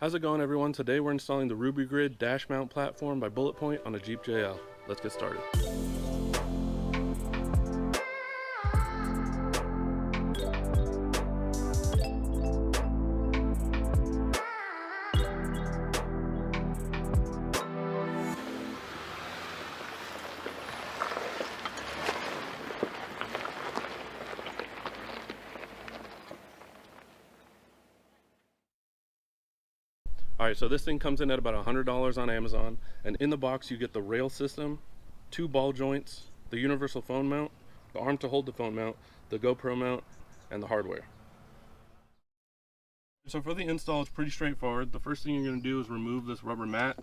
How's it going, everyone? Today we're installing the Ruby Grid dash mount platform by Bulletpoint on a Jeep JL. Let's get started. Alright, so this thing comes in at about $100 on Amazon, and in the box you get the rail system, 2 ball joints, the universal phone mount, the arm to hold the phone mount, the GoPro mount, and the hardware. So for the install, it's pretty straightforward. The first thing you're going to do is remove this rubber mat.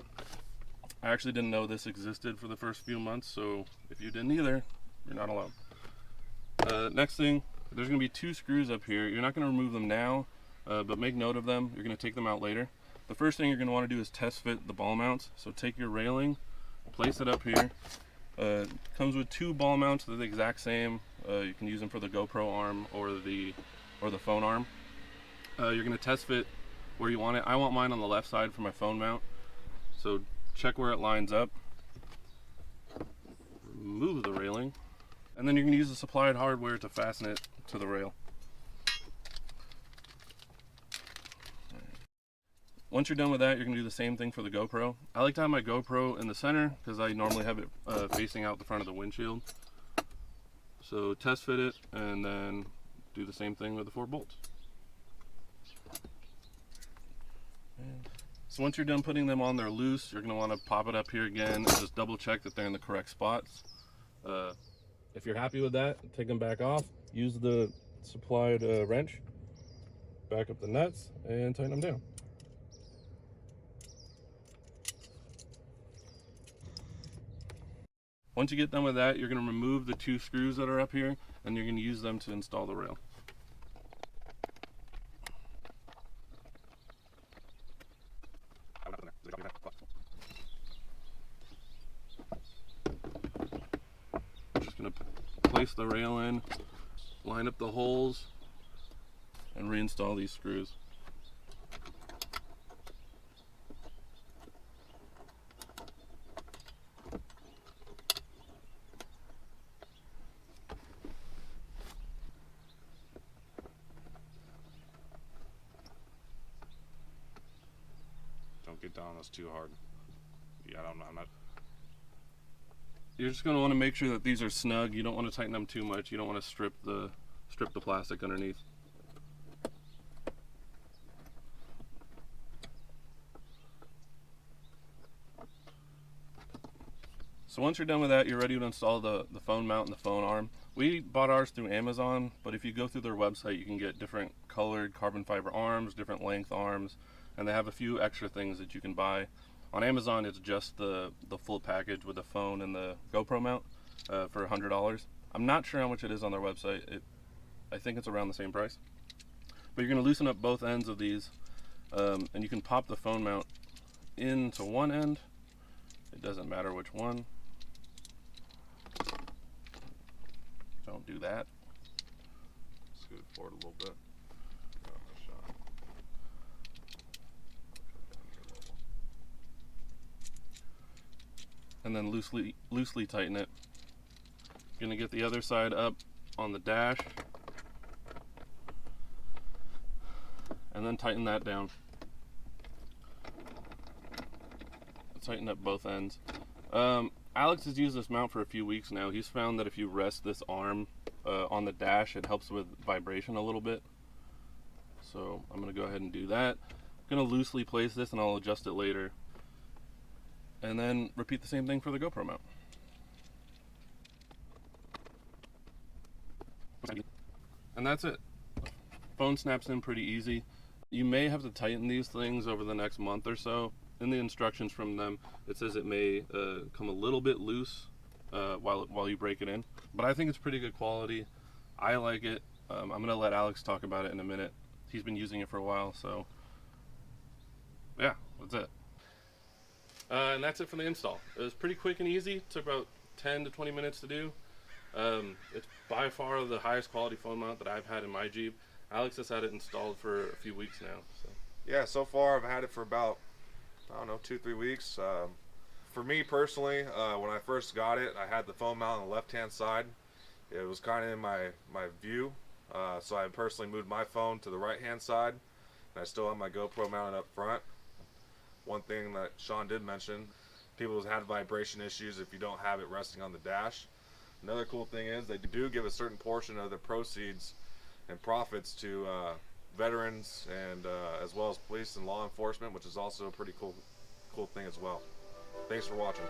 I actually didn't know this existed for the first few months, so if you didn't either, you're not allowed. Next thing, there's going to be 2 screws up here. You're not going to remove them now, but make note of them. You're going to take them out later. The first thing you're going to want to do is test fit the ball mounts. So take your railing, place it up here. Comes with 2 ball mounts. They're the exact same. You can use them for the GoPro arm or the phone arm. You're going to test fit where you want it. I want mine on the left side for my phone mount. So check where it lines up. Remove the railing. And then you're going to use the supplied hardware to fasten it to the rail. Once you're done with that, you're going to do the same thing for the GoPro. I like to have my GoPro in the center because I normally have it facing out the front of the windshield. So test fit it and then do the same thing with the 4 bolts. So once you're done putting them on there loose, you're going to want to pop it up here again and just double check that they're in the correct spots. If you're happy with that, take them back off. Use the supplied wrench, back up the nuts, and tighten them down. Once you get done with that, you're going to remove the 2 screws that are up here, and you're going to use them to install the rail. Just going to place the rail in, line up the holes, and reinstall these screws. Don't get down this too hard. Yeah, I'm not. You're just going to want to make sure that these are snug. You don't want to tighten them too much. You don't want to strip the plastic underneath. So once you're done with that, you're ready to install the phone mount and the phone arm. We bought ours through Amazon, but if you go through their website, you can get different colored carbon fiber arms, different length arms, and they have a few extra things that you can buy. On Amazon, it's just the full package with the phone and the GoPro mount for $100. I'm not sure how much it is on their website. I think it's around the same price. But you're going to loosen up both ends of these, and you can pop the phone mount into one end. It doesn't matter which one. Don't do that. Scoot it forward a little bit. And then loosely tighten it. You're gonna get the other side up on the dash, and then tighten that down. Tighten up both ends. Alex has used this mount for a few weeks now. He's found that if you rest this arm on the dash, it helps with vibration a little bit. So I'm gonna go ahead and do that. I'm gonna loosely place this and I'll adjust it later. And then repeat the same thing for the GoPro mount. And that's it. Phone snaps in pretty easy. You may have to tighten these things over the next month or so. In the instructions from them, it says it may come a little bit loose while you break it in. But I think it's pretty good quality. I like it. I'm going to let Alex talk about it in a minute. He's been using it for a while, so yeah, that's it. And that's it for the install. It was pretty quick and easy. It took about 10 to 20 minutes to do. It's by far the highest quality phone mount that I've had in my Jeep. Alex has had it installed for a few weeks now. So. Yeah, so far I've had it for about, I don't know, 2-3 weeks. For me personally, when I first got it, I had the phone mount on the left-hand side. It was kind of in my view, so I personally moved my phone to the right-hand side, and I still have my GoPro mounted up front. One thing that Sean did mention, people have had vibration issues if you don't have it resting on the dash. Another cool thing is they do give a certain portion of the proceeds and profits to veterans and as well as police and law enforcement, which is also a pretty cool thing as well. Thanks for watching.